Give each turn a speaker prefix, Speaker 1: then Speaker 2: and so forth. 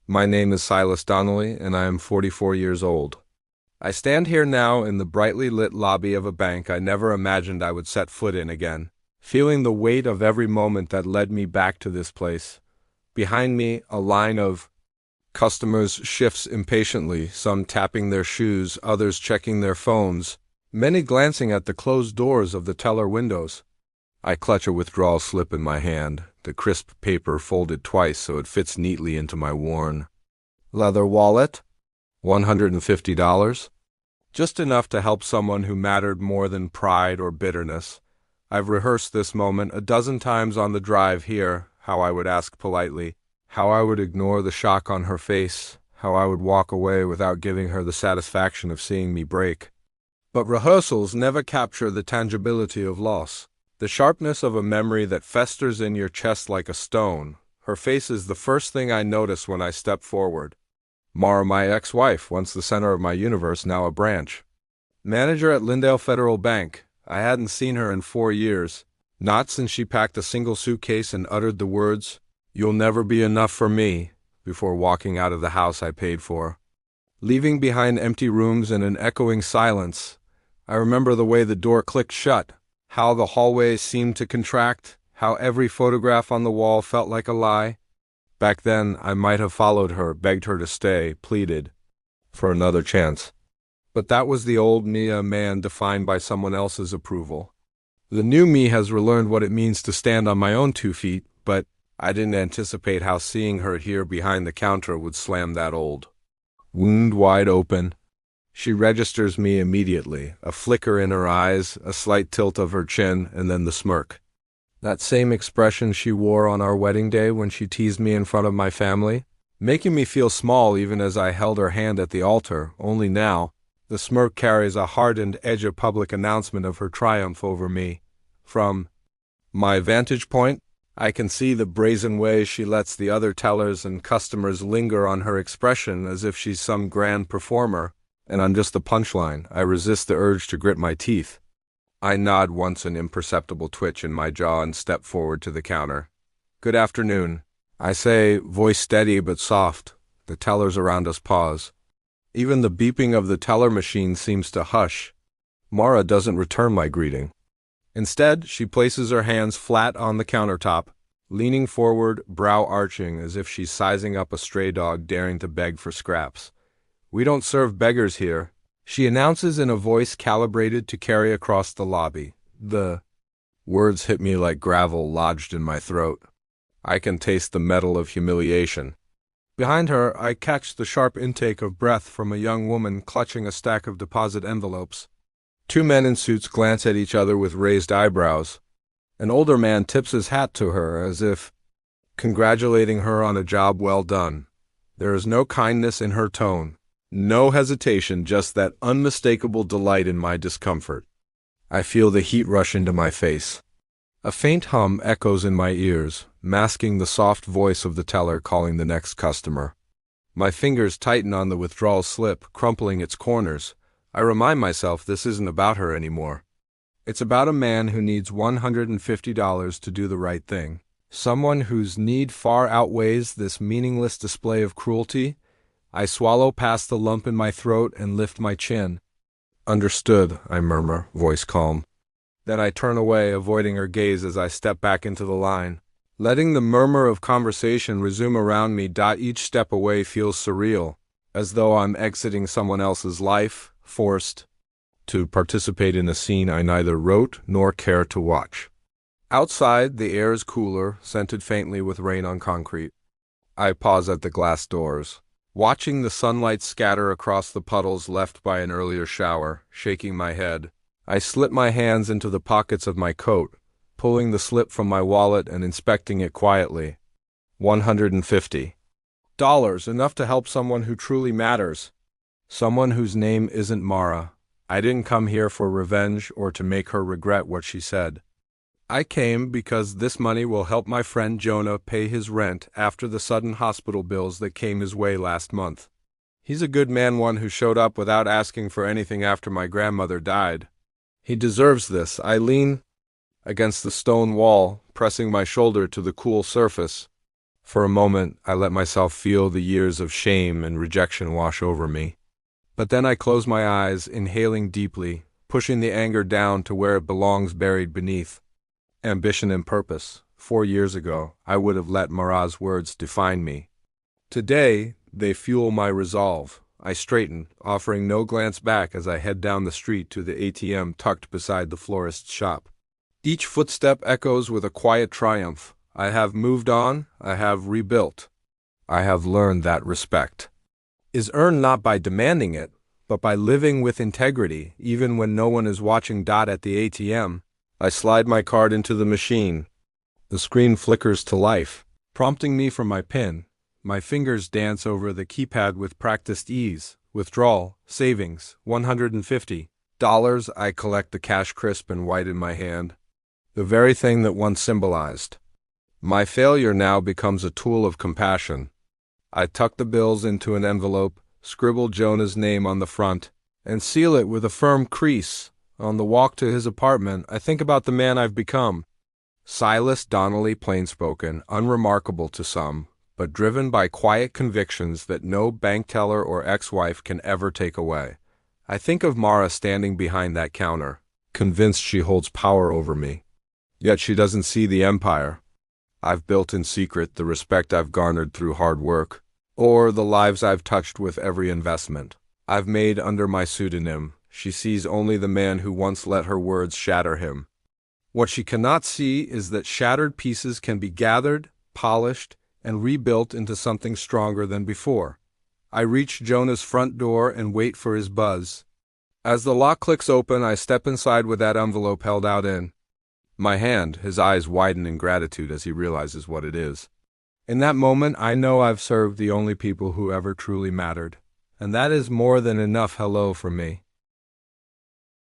Speaker 1: My name is Silas Donnelly, and I am 44 years old. I stand here now in the brightly lit lobby of a bank I never imagined I would set foot in again, feeling the weight of every moment that led me back to this place. Behind me, a line of customers shifts impatiently, some tapping their shoes, others checking their phones, many glancing at the closed doors of the teller windows. I clutch a withdrawal slip in my hand, the crisp paper folded twice so it fits neatly into my worn leather wallet. $150? Just enough to help someone who mattered more than pride or bitterness. I've rehearsed this moment a dozen times on the drive here, how I would ask politely, how I would ignore the shock on her face, how I would walk away without giving her the satisfaction of seeing me break. But rehearsals never capture the tangibility of loss, the sharpness of a memory that festers in your chest like a stone. Her face is the first thing I notice when I step forward. Mara, my ex-wife, once the center of my universe, now a branch manager at Lyndale Federal Bank. I hadn't seen her in 4 years, not since she packed a single suitcase and uttered the words, "You'll never be enough for me," before walking out of the house I paid for. Leaving behind empty rooms and an echoing silence, I remember the way the door clicked shut, how the hallway seemed to contract, how every photograph on the wall felt like a lie. Back then, I might have followed her, begged her to stay, pleaded for another chance. But that was the old me, a man defined by someone else's approval. The new me has relearned what it means to stand on my own 2 feet, but I didn't anticipate how seeing her here behind the counter would slam that old wound wide open. She registers me immediately, a flicker in her eyes, a slight tilt of her chin, and then the smirk. That same expression she wore on our wedding day when she teased me in front of my family, making me feel small even as I held her hand at the altar, only now, the smirk carries a hardened edge of public announcement of her triumph over me. From my vantage point, I can see the brazen way she lets the other tellers and customers linger on her expression as if she's some grand performer, and I'm just the punchline. I resist the urge to grit my teeth. I nod once, an imperceptible twitch in my jaw, and step forward to the counter. "Good afternoon," I say, voice steady but soft. The tellers around us pause. Even the beeping of the teller machine seems to hush. Mara doesn't return my greeting. Instead, she places her hands flat on the countertop, leaning forward, brow arching as if she's sizing up a stray dog daring to beg for scraps. "We don't serve beggars here," she announces in a voice calibrated to carry across the lobby. The words hit me like gravel lodged in my throat. I can taste the metal of humiliation. Behind her, I catch the sharp intake of breath from a young woman clutching a stack of deposit envelopes. 2 men in suits glance at each other with raised eyebrows. An older man tips his hat to her as if congratulating her on a job well done. There is no kindness in her tone, no hesitation, just that unmistakable delight in my discomfort. I feel the heat rush into my face. A faint hum echoes in my ears, masking the soft voice of the teller calling the next customer. My fingers tighten on the withdrawal slip, crumpling its corners. I remind myself this isn't about her anymore. It's about a man who needs $150 to do the right thing. Someone whose need far outweighs this meaningless display of cruelty. I swallow past the lump in my throat and lift my chin. "Understood," I murmur, voice calm. Then I turn away, avoiding her gaze as I step back into the line. Letting the murmur of conversation resume around me, each step away feels surreal, as though I'm exiting someone else's life, forced to participate in a scene I neither wrote nor care to watch. Outside, the air is cooler, scented faintly with rain on concrete. I pause at the glass doors, watching the sunlight scatter across the puddles left by an earlier shower, shaking my head. I slip my hands into the pockets of my coat, pulling the slip from my wallet and inspecting it quietly. $150. Enough to help someone who truly matters. Someone whose name isn't Mara. I didn't come here for revenge or to make her regret what she said. I came because this money will help my friend Jonah pay his rent after the sudden hospital bills that came his way last month. He's a good man, one who showed up without asking for anything after my grandmother died. He deserves this. I lean against the stone wall, pressing my shoulder to the cool surface. For a moment, I let myself feel the years of shame and rejection wash over me. But then I closed my eyes, inhaling deeply, pushing the anger down to where it belongs buried beneath. Ambition and purpose. 4 years ago, I would have let Marat's words define me. Today, they fuel my resolve. I straighten, offering no glance back as I head down the street to the ATM tucked beside the florist's shop. Each footstep echoes with a quiet triumph. I have moved on, I have rebuilt. I have learned that respect is earned not by demanding it, but by living with integrity, even when no one is watching. At the ATM, I slide my card into the machine. The screen flickers to life, prompting me for my PIN. My fingers dance over the keypad with practiced ease. Withdrawal, savings, $150. I collect the cash crisp and white in my hand. The very thing that once symbolized. My failure now becomes a tool of compassion. I tuck the bills into an envelope, scribble Jonah's name on the front, and seal it with a firm crease. On the walk to his apartment, I think about the man I've become. Silas Donnelly, plain-spoken, unremarkable to some, but driven by quiet convictions that no bank teller or ex-wife can ever take away. I think of Mara standing behind that counter, convinced she holds power over me. Yet she doesn't see the empire I've built in secret, the respect I've garnered through hard work, or the lives I've touched with every investment I've made under my pseudonym. She sees only the man who once let her words shatter him. What she cannot see is that shattered pieces can be gathered, polished, and rebuilt into something stronger than before. I reach Jonah's front door and wait for his buzz. As the lock clicks open, I step inside with that envelope held out in my hand. His eyes widen in gratitude as he realizes what it is. In that moment, I know I've served the only people who ever truly mattered. And that is more than enough hello for me.